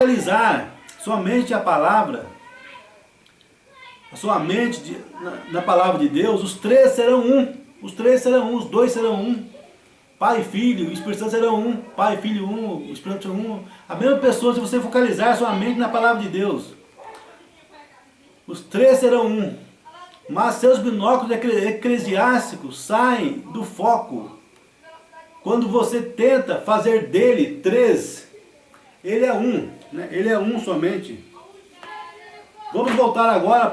Realizar somente a palavra, a sua mente na palavra de Deus, os três serão um. Os três serão um, os dois serão um. Pai e Filho, o Espírito Santo serão um. Pai, Filho, um, o Espírito Santo um. A mesma pessoa, se você focalizar sua mente na palavra de Deus. Os três serão um. Mas seus binóculos eclesiásticos saem do foco. Quando você tenta fazer dele três, ele é um. Né? Ele é um somente. Vamos voltar agora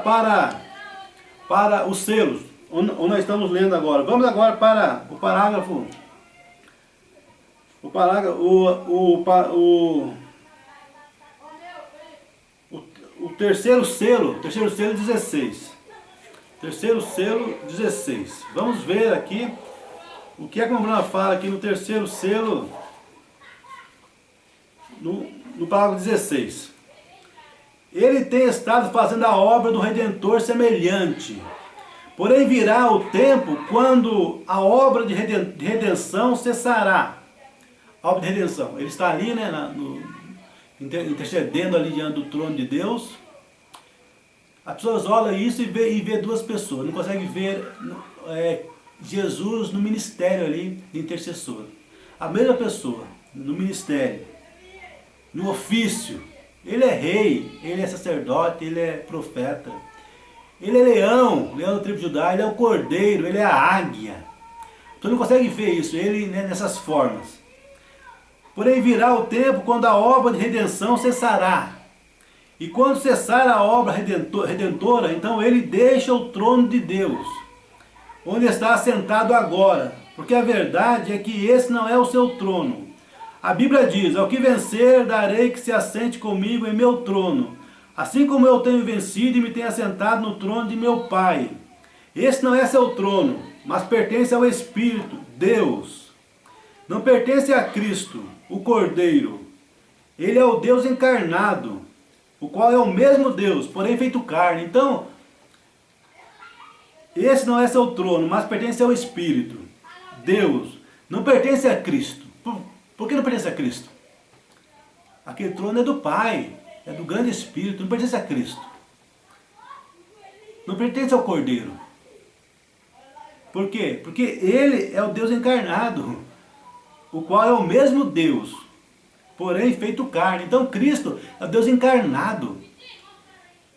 para os selos, onde nós estamos lendo agora. Vamos agora para o parágrafo. O terceiro selo 16. Terceiro selo 16. Vamos ver aqui o que a Bruna fala aqui no terceiro selo, no parágrafo 16. Ele tem estado fazendo a obra do Redentor semelhante. Porém virá o tempo quando a obra de redenção cessará. A obra de redenção. Ele está ali, né, intercedendo ali diante do trono de Deus. As pessoas olham isso e vê duas pessoas. Não conseguem ver Jesus no ministério ali de intercessor. A mesma pessoa no ministério, no ofício. Ele é rei, ele é sacerdote, ele é profeta. Ele é leão da tribo de Judá, ele é o cordeiro, ele é a águia. Você não consegue ver isso, ele, né, nessas formas. Porém virá o tempo quando a obra de redenção cessará. E quando cessar a obra redentora, então ele deixa o trono de Deus, onde está assentado agora. Porque a verdade é que esse não é o seu trono. A Bíblia diz: ao que vencer, darei que se assente comigo em meu trono, assim como eu tenho vencido e me tenho assentado no trono de meu Pai. Esse não é seu trono, mas pertence ao Espírito, Deus. Não pertence a Cristo, o Cordeiro. Ele é o Deus encarnado, o qual é o mesmo Deus, porém feito carne. Então, esse não é seu trono, mas pertence ao Espírito, Deus. Não pertence a Cristo. Por que não pertence a Cristo? Aquele trono é do Pai, é do grande Espírito, não pertence a Cristo. Não pertence ao Cordeiro. Por quê? Porque ele é o Deus encarnado, o qual é o mesmo Deus, porém feito carne. Então Cristo é o Deus encarnado.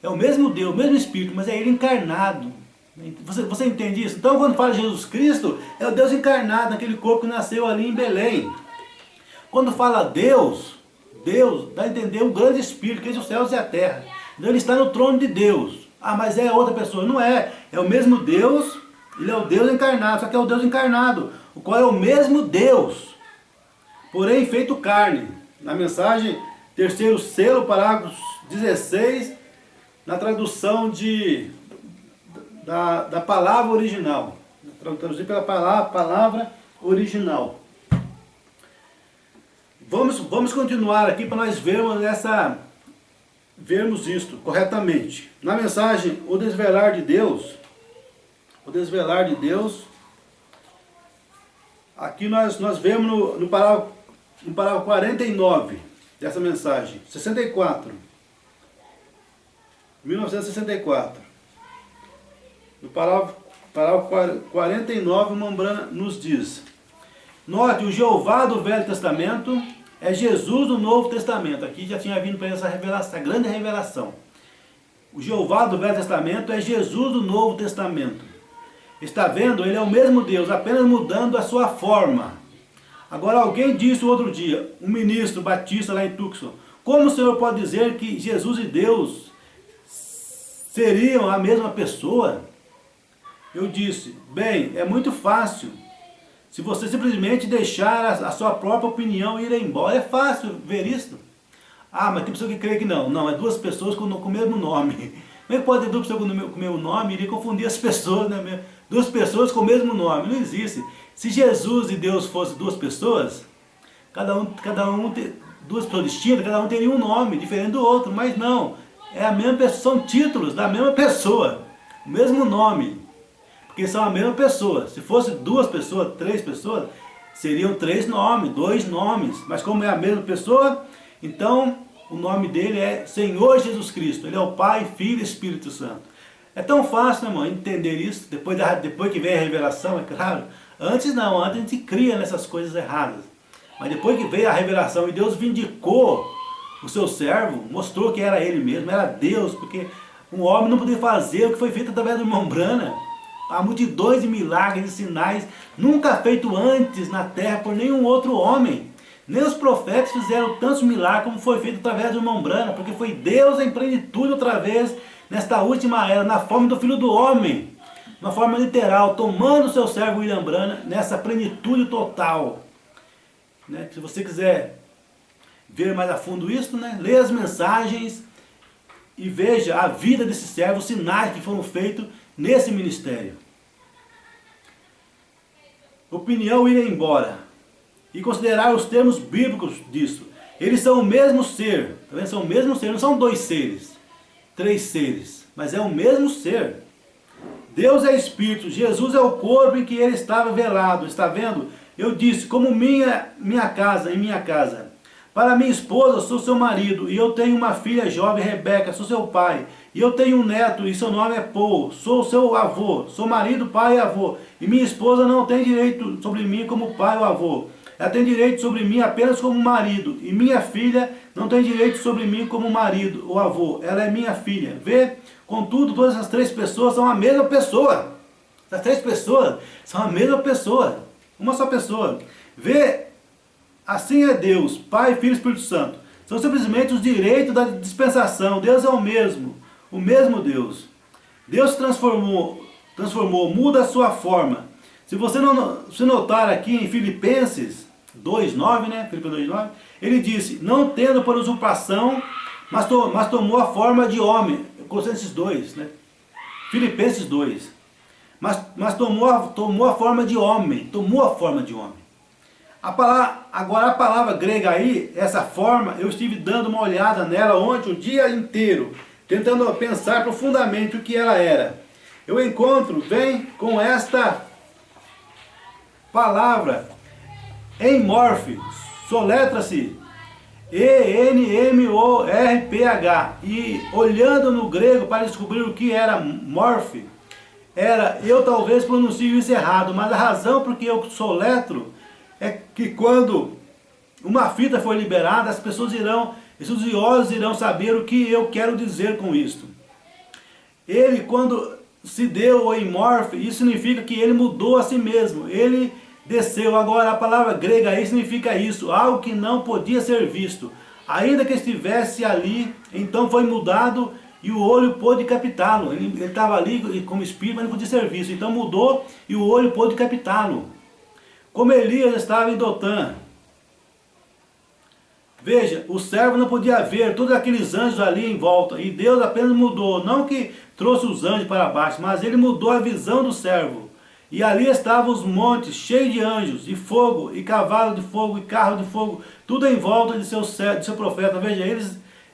É o mesmo Deus, o mesmo Espírito, mas é ele encarnado. Você entende isso? Então quando fala de Jesus Cristo, é o Deus encarnado, naquele corpo que nasceu ali em Belém. Quando fala Deus dá a entender o grande Espírito, que fez os céus e a terra. Então ele está no trono de Deus. Ah, mas é outra pessoa. Não é. É o mesmo Deus, ele é o Deus encarnado, só que é o Deus encarnado, o qual é o mesmo Deus, porém feito carne. Na mensagem, terceiro selo, parágrafo 16, na tradução da palavra original. Traduzir pela palavra original. Vamos continuar aqui para nós vermos isto corretamente. Na mensagem, o desvelar de Deus, aqui nós vemos no parágrafo 49 dessa mensagem, 1964. No parágrafo 49, Mambrana nos diz: note, o Jeová do Velho Testamento é Jesus do Novo Testamento. Aqui já tinha vindo para essa revelação, essa grande revelação. O Jeová do Velho Testamento é Jesus do Novo Testamento. Está vendo? Ele é o mesmo Deus, apenas mudando a sua forma. Agora alguém disse outro dia, um ministro batista lá em Tucson: como o senhor pode dizer que Jesus e Deus seriam a mesma pessoa? Eu disse: bem, é muito fácil. Se você simplesmente deixar a sua própria opinião ir embora, é fácil ver isso. Ah, mas tem pessoa que crê que não. Não, é duas pessoas com o mesmo nome. Como é que pode ter duas pessoas com o mesmo nome? Iria confundir as pessoas, né? Duas pessoas com o mesmo nome. Não existe. Se Jesus e Deus fossem duas pessoas, duas pessoas distintas, cada um teria um nome diferente do outro. Mas não. É a mesma pessoa, são títulos da mesma pessoa. O mesmo nome. Porque são a mesma pessoa. Se fosse duas pessoas, três pessoas, seriam três nomes, dois nomes. Mas como é a mesma pessoa, então o nome dele é Senhor Jesus Cristo. Ele é o Pai, Filho e Espírito Santo. É tão fácil, né, irmão, entender isso, depois que vem a revelação, é claro. Antes não, antes a gente cria nessas coisas erradas. Mas depois que veio a revelação e Deus vindicou o seu servo, mostrou que era ele mesmo, era Deus, porque um homem não podia fazer o que foi feito através do irmão Branham. Há multidões de milagres e sinais, nunca feito antes na terra por nenhum outro homem. Nem os profetas fizeram tantos milagres como foi feito através do irmão Branham, porque foi Deus em plenitude outra vez, nesta última era, na forma do Filho do Homem, uma forma literal, tomando o seu servo William Branham nessa plenitude total. Né? Se você quiser ver mais a fundo isso, né? Leia as mensagens e veja a vida desse servo, os sinais que foram feitos nesse ministério. Opinião ir embora e considerar os termos bíblicos disso. Eles são o mesmo ser, tá vendo? São o mesmo ser, não são dois seres, três seres, mas é o mesmo ser. Deus é Espírito, Jesus é o corpo em que ele estava velado, está vendo? Eu disse, como minha casa. Para minha esposa, sou seu marido, e eu tenho uma filha jovem, Rebeca, sou seu pai. E eu tenho um neto, e seu nome é Paul, sou seu avô, sou marido, pai e avô. E minha esposa não tem direito sobre mim como pai ou avô. Ela tem direito sobre mim apenas como marido. E minha filha não tem direito sobre mim como marido ou avô. Ela é minha filha. Vê? Contudo, todas essas três pessoas são a mesma pessoa. Essas três pessoas são a mesma pessoa. Uma só pessoa. Vê? Assim é Deus, Pai, Filho e Espírito Santo. São simplesmente os direitos da dispensação. Deus é o mesmo Deus. Deus se transformou, muda a sua forma. Se você notar aqui em Filipenses 2:9, né? Filipenses 2:9, ele disse, não tendo por usurpação, mas tomou a forma de homem. Colossenses 2, né? Filipenses 2. Mas tomou a forma de homem. Tomou a forma de homem. Agora a palavra grega aí, essa forma, eu estive dando uma olhada nela ontem o dia inteiro, tentando pensar profundamente o que ela era. Eu encontro, vem com esta palavra, enmorfe, soletra-se E-N-M-O-R-P-H, e olhando no grego para descobrir o que era morfe, eu talvez pronuncie isso errado, mas a razão por que eu soletro é que quando uma fita for liberada, as pessoas estudiosos irão saber o que eu quero dizer com isto. Ele, quando se deu em morfe, isso significa que ele mudou a si mesmo, ele desceu. Agora a palavra grega aí significa isso, algo que não podia ser visto. Ainda que estivesse ali, então foi mudado e o olho pôde captá-lo. Ele estava ali como espírito, mas não podia ser visto. Então mudou e o olho pôde captá-lo. Como Elias estava em Dotã. Veja, o servo não podia ver todos aqueles anjos ali em volta. E Deus apenas mudou, não que trouxe os anjos para baixo, mas ele mudou a visão do servo. E ali estavam os montes cheios de anjos, e fogo, e cavalo de fogo, e carro de fogo, tudo em volta de seu profeta. Veja,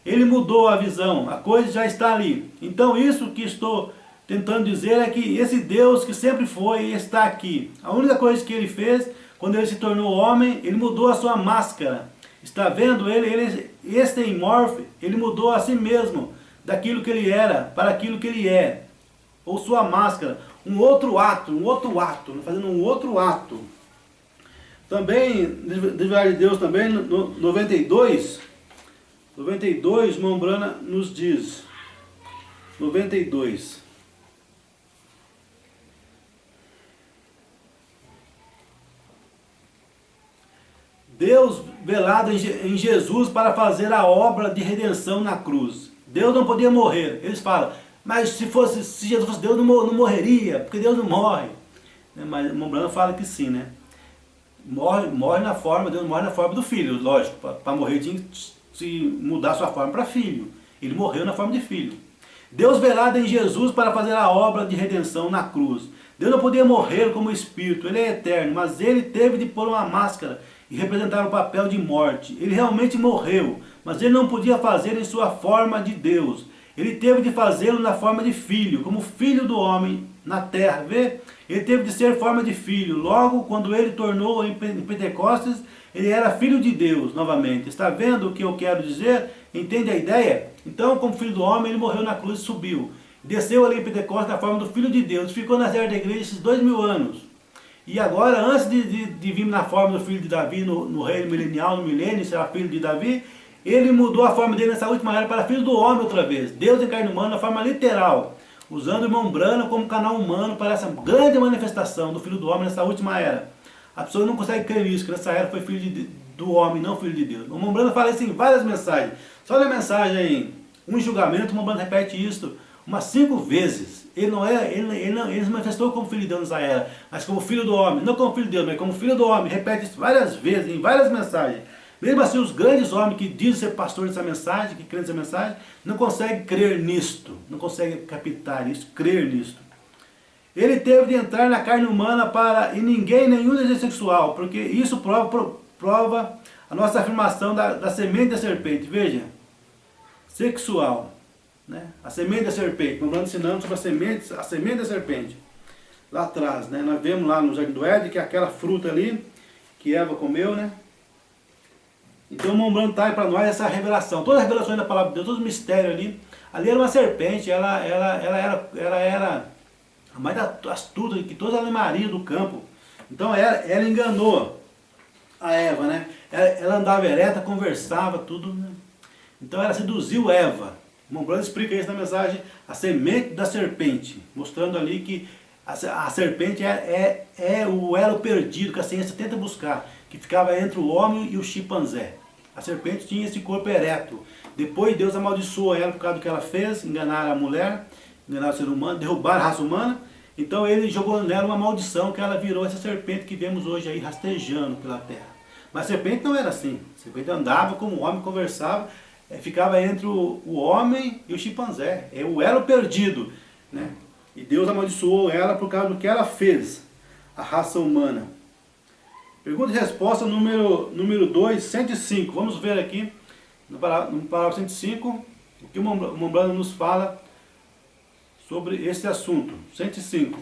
ele mudou a visão, a coisa já está ali. Então isso que estou tentando dizer é que esse Deus que sempre foi está aqui. A única coisa que ele fez, quando ele se tornou homem, ele mudou a sua máscara. Está vendo? Este enmorfe, ele mudou a si mesmo, daquilo que ele era, para aquilo que ele é. Ou sua máscara, um outro ato, fazendo um outro ato. Também, de verdade de Deus, também, no 92, Mombrana nos diz, 92. Deus velado em Jesus para fazer a obra de redenção na cruz. Deus não podia morrer. Eles falam, mas se Jesus fosse Deus, não morreria, porque Deus não morre. Mas Mombrana fala que sim, né? Morre na forma, Deus morre na forma do filho, lógico. Para morrer tinha que se mudar sua forma para filho. Ele morreu na forma de filho. Deus velado em Jesus para fazer a obra de redenção na cruz. Deus não podia morrer como espírito, ele é eterno, mas ele teve de pôr uma máscara e representar o papel de morte. Ele realmente morreu, mas ele não podia fazer em sua forma de Deus. Ele teve de fazê-lo na forma de filho, como filho do homem na terra. Vê? Ele teve de ser forma de filho. Logo, quando ele tornou em Pentecostes, ele era filho de Deus novamente. Está vendo o que eu quero dizer? Entende a ideia? Então, como Filho do Homem, ele morreu na cruz e subiu. Desceu ali em Pentecostes na forma do Filho de Deus. Ficou na terra da igreja esses 2000 anos. E agora, antes de vir na forma do Filho de Davi, no reino milenial, no milênio, será Filho de Davi, ele mudou a forma dele nessa última era para Filho do Homem outra vez. Deus em carne humana, na forma literal. Usando o irmão Branham como canal humano para essa grande manifestação do Filho do Homem nessa última era. A pessoa não consegue crer nisso, que nessa era foi Filho do Homem, não Filho de Deus. O irmão Branham fala isso em várias mensagens. Só na mensagem aí, um julgamento, o irmão Branham repete isso umas 5 vezes. Ele se manifestou como Filho de Deus nessa era, mas como Filho do Homem. Não como Filho de Deus, mas como Filho do Homem. Repete isso várias vezes, em várias mensagens. Mesmo assim, os grandes homens que dizem ser pastores dessa mensagem, que creem nessa mensagem, não conseguem crer nisto, não conseguem captar isso, crer nisto. Ele teve de entrar na carne humana para, e ninguém, nenhum desejo sexual, porque isso prova a nossa afirmação da semente da serpente. Veja, sexual, né? A semente da serpente, nós vamos ensinando sobre a semente da serpente. Lá atrás, né? Nós vemos lá no Jardim do Éden, que é aquela fruta ali, que Eva comeu, né? Então o irmão Branham traz para nós essa revelação, todas as revelações da palavra de Deus, todo o mistério ali. Ali era uma serpente, ela era a mais astuta que todas as animarias do campo. Então ela enganou a Eva, né? Ela andava ereta, conversava, tudo, né? Então ela seduziu Eva. O irmão Branham explica isso na mensagem, a semente da serpente, mostrando ali que a serpente é o elo perdido que a ciência tenta buscar, que ficava entre o homem e o chimpanzé. A serpente tinha esse corpo ereto. Depois Deus amaldiçoou ela por causa do que ela fez, enganar a mulher, enganar o ser humano, derrubar a raça humana. Então ele jogou nela uma maldição, que ela virou essa serpente que vemos hoje aí rastejando pela terra. Mas a serpente não era assim. A serpente andava como o homem, conversava, ficava entre o homem e o chimpanzé. É o elo perdido, né? E Deus amaldiçoou ela por causa do que ela fez, a raça humana. Pergunta e resposta número 2, 105. Vamos ver aqui, no parágrafo 105, o que o irmão Branham nos fala sobre esse assunto. 105.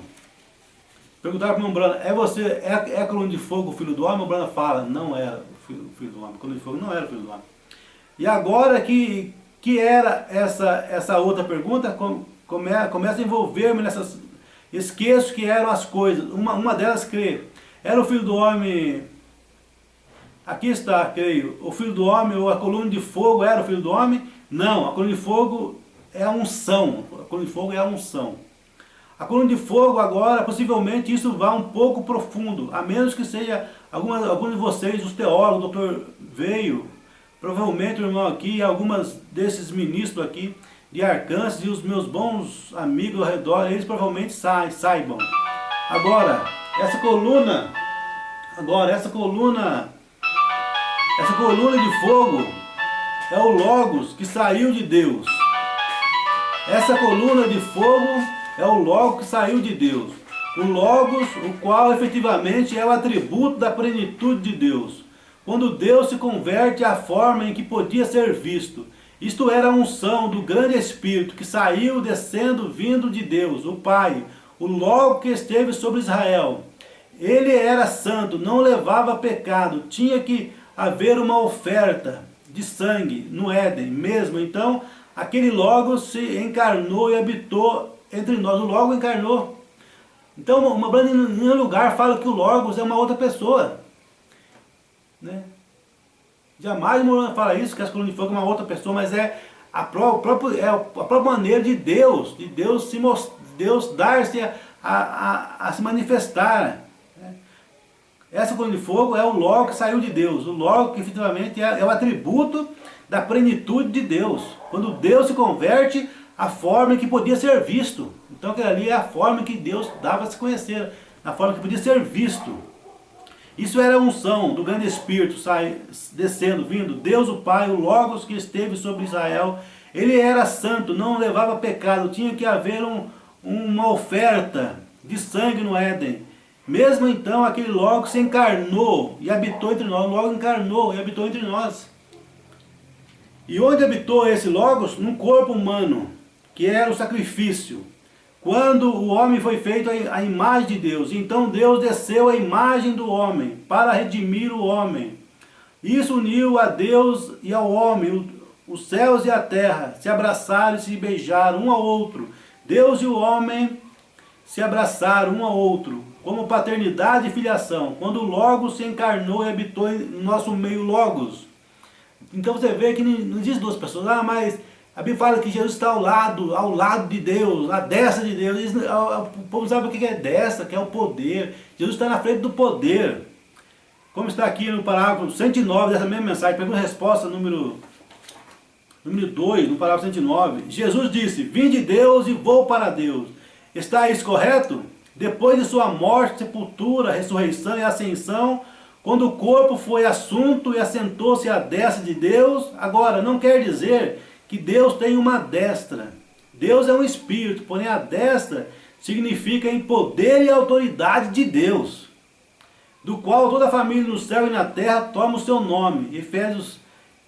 Perguntaram para o irmão Branham, é a coluna de fogo o filho do homem? O Branham fala, não era o filho do homem. A coluna de fogo não era o filho do homem. E agora que era essa outra pergunta, começa a envolver-me nessas... Esqueço que eram as coisas. Uma delas, creio. Era o Filho do Homem, aqui está, creio, o Filho do Homem ou a coluna de fogo era o Filho do Homem? Não, a coluna de fogo é a unção, a coluna de fogo é a unção. A coluna de fogo agora, possivelmente isso vá um pouco profundo, a menos que seja algum de vocês, os teólogos, o doutor veio, provavelmente o irmão aqui, algumas desses ministros aqui, de Arkansas e os meus bons amigos ao redor, eles provavelmente saibam. Agora, essa coluna de fogo é o Logos que saiu de Deus. Essa coluna de fogo é o Logos que saiu de Deus. O Logos, o qual efetivamente é o atributo da plenitude de Deus. Quando Deus se converte à forma em que podia ser visto. Isto era a unção do grande Espírito que saiu descendo, vindo de Deus, o Pai. O Logos que esteve sobre Israel. Ele era santo, não levava pecado, tinha que haver uma oferta de sangue no Éden mesmo. Então, aquele Logos se encarnou e habitou entre nós. O Logos encarnou. Então, uma banda em nenhum lugar fala que o Logos é uma outra pessoa, né? Jamais o Morano fala isso, que as colunas de fogo é uma outra pessoa, mas é a própria maneira de Deus dar-se a se manifestar. Essa coluna de fogo é o Logos que saiu de Deus. O Logos que efetivamente é o atributo da plenitude de Deus. Quando Deus se converte, a forma em que podia ser visto. Então aquela ali é a forma em que Deus dava a se conhecer, a forma que podia ser visto. Isso era a unção do grande Espírito, descendo, vindo. Deus o Pai, o Logos que esteve sobre Israel. Ele era santo, não levava pecado. Tinha que haver uma oferta de sangue no Éden. Mesmo então, aquele Logos se encarnou e habitou entre nós. O Logos encarnou e habitou entre nós. E onde habitou esse Logos? Num corpo humano, que era o sacrifício. Quando o homem foi feito à imagem de Deus. Então Deus desceu à imagem do homem, para redimir o homem. Isso uniu a Deus e ao homem, os céus e a terra se abraçaram e se beijaram um ao outro. Deus e o homem se abraçaram um ao outro, como paternidade e filiação, quando o Logos se encarnou e habitou em nosso meio Logos. Então você vê que não diz duas pessoas, mas a Bíblia fala que Jesus está ao lado de Deus, à destra de Deus. O povo sabe o que é destra, que é o poder. Jesus está na frente do poder. Como está aqui no parágrafo 109 dessa mesma mensagem, pergunta e resposta número 2, no parágrafo 109. Jesus disse, vim de Deus e vou para Deus. Está isso correto? Depois de sua morte, sepultura, ressurreição e ascensão, quando o corpo foi assunto e assentou-se à destra de Deus, agora não quer dizer que Deus tem uma destra. Deus é um espírito, porém a destra significa em poder e autoridade de Deus, do qual toda a família no céu e na terra toma o seu nome. Efésios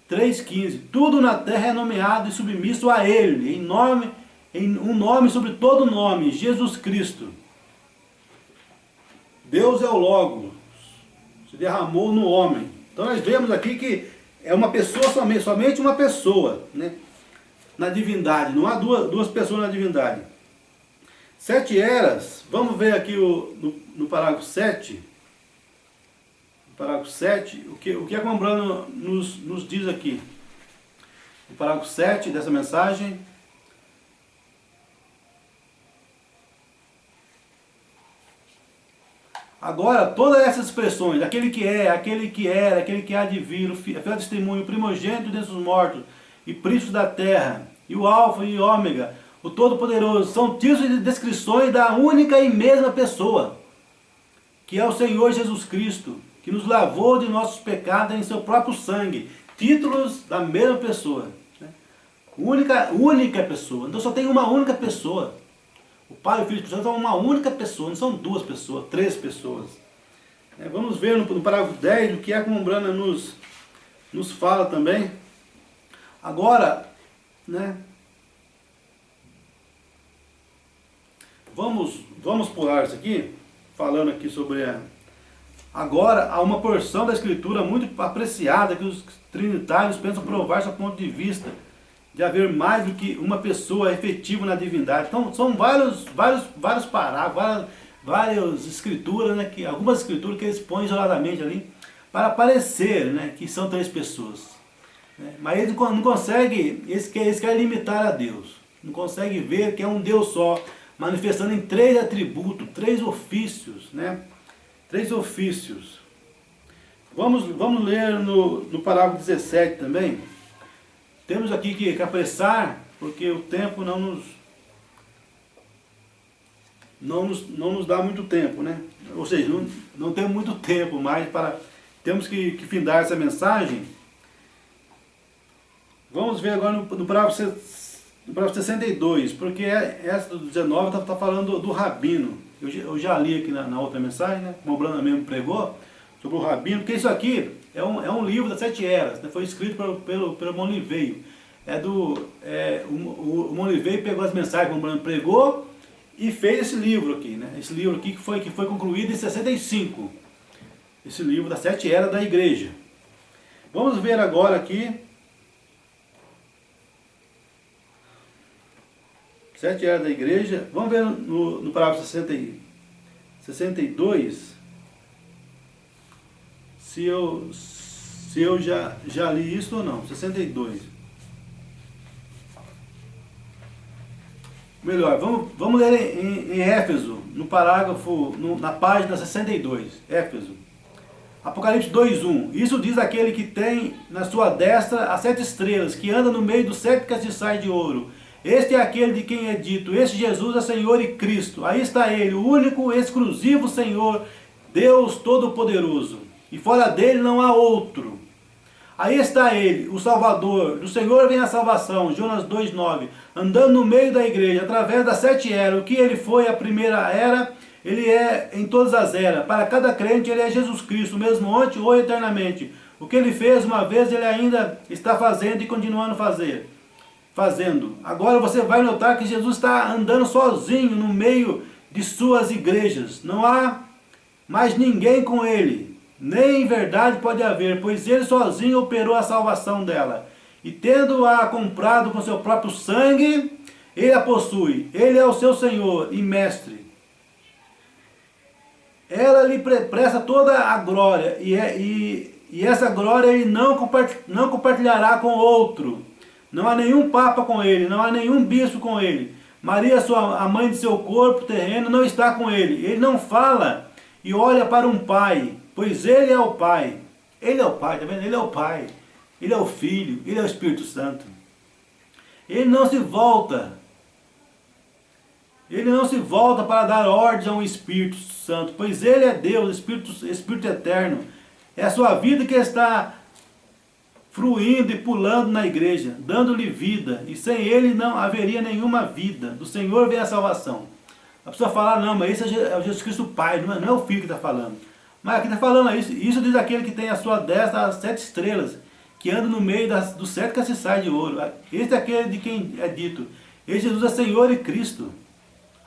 3,15. Tudo na terra é nomeado e submisso a Ele, em um nome sobre todo nome, Jesus Cristo. Deus é o Logos, se derramou no homem. Então nós vemos aqui que é uma pessoa somente uma pessoa, né? Na divindade, não há duas pessoas na divindade. 7 eras, vamos ver aqui no parágrafo 7. No parágrafo 7, o que a Cambrano nos diz aqui. No parágrafo 7 dessa mensagem. Agora, todas essas expressões, aquele que é, aquele que era, aquele que há de vir, o fiel testemunho, o primogênito dentre os mortos, e príncipe da terra, e o alfa e o ômega, o todo-poderoso, são títulos de descrições da única e mesma pessoa, que é o Senhor Jesus Cristo, que nos lavou de nossos pecados em seu próprio sangue. Títulos da mesma pessoa. Né? Única pessoa. Então só tem uma única pessoa. O Pai e o Filho e o Espírito Santo são uma única pessoa, não são duas pessoas, 3 pessoas. Vamos ver no parágrafo 10 o que a Cambrana nos fala também. Agora, né? Vamos pular isso aqui, falando aqui sobre Agora, há uma porção da Escritura muito apreciada que os trinitários pensam provar seu ponto de vista, de haver mais do que uma pessoa efetiva na divindade. Então, são vários parágrafos, várias escrituras, né, algumas escrituras que eles põem isoladamente ali, para parecer, né, que são 3 pessoas. Né? Mas eles não conseguem, eles querem limitar a Deus. Não conseguem ver que é um Deus só, manifestando em 3 atributos, 3 ofícios, né? 3 ofícios. Vamos ler no parágrafo 17 também. Temos aqui que apressar, porque o tempo não nos dá muito tempo, né? Ou seja, não temos muito tempo mais temos que findar essa mensagem. Vamos ver agora no parágrafo 62, porque essa do 19 está falando do rabino. Eu já li aqui na outra mensagem, né? Como o Brana mesmo pregou, sobre o rabino, porque isso aqui é um livro das 7 eras, né? Foi escrito pelo Moniveio. O Moniveio pegou as mensagens que o Brana pregou e fez esse livro aqui, né? Esse livro aqui que foi concluído em 65. Esse livro das 7 eras da igreja. Vamos ver agora aqui 7 eras da igreja. Vamos ver no parágrafo 62 se eu já li isso ou não. 62. Melhor, vamos ler em Éfeso, no parágrafo, na página 62. Éfeso. Apocalipse 2:1. Isso diz aquele que tem na sua destra as 7 estrelas, que anda no meio dos 7 castiçais de ouro. Este é aquele de quem é dito, este Jesus é Senhor e Cristo. Aí está ele, o único, exclusivo Senhor, Deus Todo-Poderoso. E fora dele não há outro. Aí está ele, o Salvador. Do Senhor vem a salvação. Jonas 2:9. Andando no meio da igreja, através das 7 eras. O que ele foi a primeira era, ele é em todas as eras. Para cada crente, ele é Jesus Cristo, mesmo ontem ou eternamente. O que ele fez uma vez, ele ainda está fazendo e continuando fazendo. Agora você vai notar que Jesus está andando sozinho no meio de suas igrejas. Não há mais ninguém com ele. Nem em verdade pode haver, pois ele sozinho operou a salvação dela. e tendo-a comprado com seu próprio sangue, ele a possui. Ele é o seu Senhor e Mestre. Ela lhe presta toda a glória, e essa glória ele não compartilhará com outro. Não há nenhum papa com ele, não há nenhum bispo com ele. Maria, a mãe de seu corpo terreno, não está com ele. Ele não fala e olha para um pai, pois ele é o Pai. Ele é o Pai, tá vendo? Ele é o Pai. Ele é o Filho, ele é o Espírito Santo. Ele não se volta. Ele não se volta para dar ordens a um Espírito Santo, pois ele é Deus, Espírito eterno. É a sua vida que está fruindo e pulando na igreja, dando-lhe vida, e sem ele não haveria nenhuma vida. Do Senhor vem a salvação. A pessoa fala, não, mas esse é Jesus Cristo Pai, não é o Filho que está falando. Mas aqui está falando isso diz aquele que tem a sua destra as 7 estrelas, que anda no meio dos 7 castiçais de ouro. Esse é aquele de quem é dito, esse Jesus é Senhor e Cristo.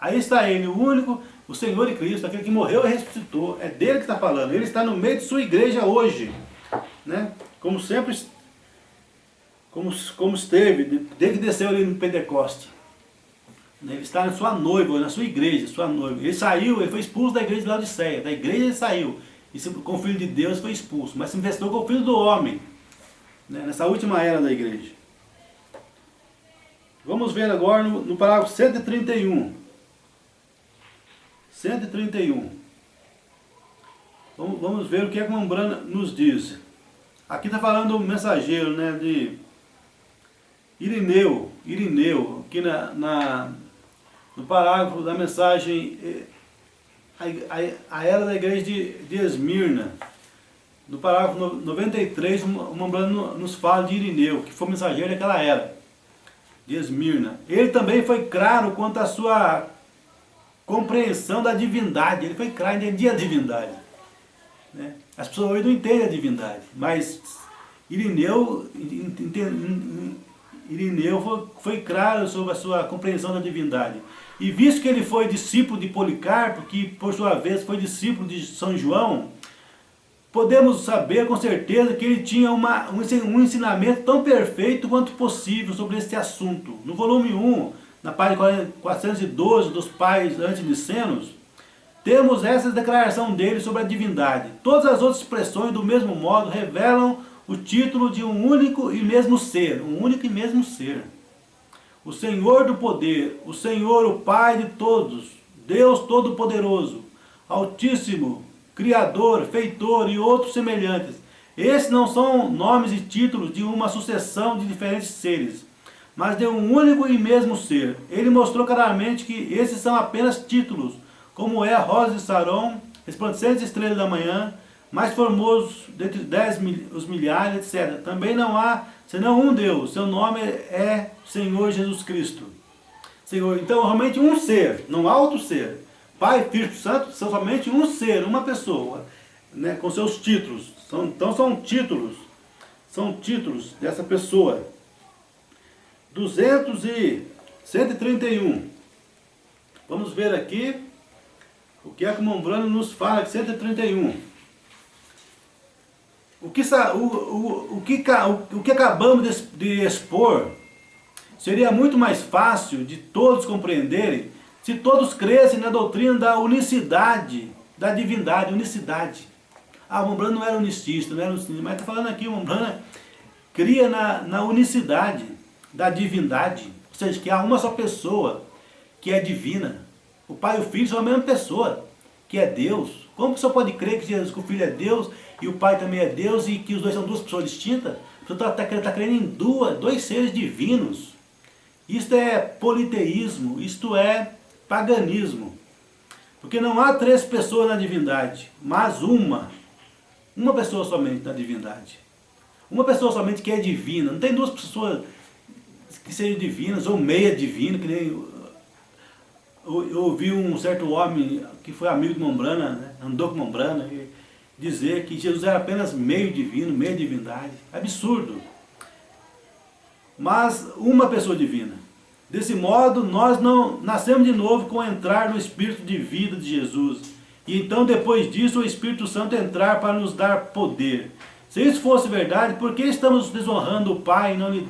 Aí está ele, o único, o Senhor e Cristo, aquele que morreu e ressuscitou. É dele que está falando. Ele está no meio de sua igreja hoje, né? Como sempre, como esteve, desde que desceu ali no Pentecoste. Ele está na sua noiva, na sua igreja, sua noiva. Ele saiu, ele foi expulso da igreja de Laodiceia. Da igreja ele saiu. E com o Filho de Deus foi expulso. Mas se investiu com o Filho do Homem, né? Nessa última era da igreja. Vamos ver agora no parágrafo 131. 131. Vamos ver o que a Mambrana nos diz. Aqui está falando o mensageiro, né, de Irineu, aqui no parágrafo da mensagem, a era da igreja de Esmirna. No parágrafo 93, o Mambrana nos fala de Irineu, que foi mensageiro daquela era, de Esmirna. Ele também foi claro quanto à sua compreensão da divindade. Ele foi claro, entendia a divindade, né? As pessoas hoje não entendem a divindade, mas Irineu foi claro sobre a sua compreensão da divindade. E visto que ele foi discípulo de Policarpo, que por sua vez foi discípulo de São João, podemos saber com certeza que ele tinha um ensinamento tão perfeito quanto possível sobre este assunto. No volume 1, na página 412 dos Pais Antinicenos, temos essa declaração dele sobre a divindade. Todas as outras expressões, do mesmo modo, revelam o título de um único e mesmo ser. Um único e mesmo ser. O Senhor do poder, o Senhor, o Pai de todos, Deus Todo-Poderoso, Altíssimo, Criador, Feitor e outros semelhantes. Esses não são nomes e títulos de uma sucessão de diferentes seres, mas de um único e mesmo ser. Ele mostrou claramente que esses são apenas títulos, como é a rosa de Saron, resplandecente estrela da manhã, mais formoso dentre os milhares, etc. Também não há senão um Deus, seu nome é Senhor Jesus Cristo. Senhor, então realmente um ser, não há outro ser. Pai, Filho e Espírito Santo são somente um ser, uma pessoa, né, com seus títulos. Então são títulos dessa pessoa. 131. Vamos ver aqui o que é que o Mambrana nos fala de 131. O que acabamos de expor seria muito mais fácil de todos compreenderem se todos crescem na doutrina da unicidade, da divindade, unicidade. O Mambrana não era unicista, mas está falando aqui, o Mambrana cria na unicidade da divindade, ou seja, que há uma só pessoa que é divina. O Pai e o Filho são a mesma pessoa, que é Deus. Como que você pode crer que o Filho é Deus e o Pai também é Deus e que os dois são duas pessoas distintas? Você está crendo em dois seres divinos. Isto é politeísmo, isto é paganismo. Porque não há 3 pessoas na divindade, mas uma pessoa somente na divindade. Uma pessoa somente que é divina. Não tem 2 pessoas que sejam divinas ou meia divina, que nem eu ouvi um certo homem que foi amigo de Mambrana, né, andou com Mambrana, dizer que Jesus era apenas meio divino, meia divindade. Absurdo. Mas uma pessoa divina. Desse modo, nós não nascemos de novo com entrar no Espírito de vida de Jesus. E então, depois disso, o Espírito Santo entrar para nos dar poder. Se isso fosse verdade, por que estamos desonrando o Pai e não lhe dando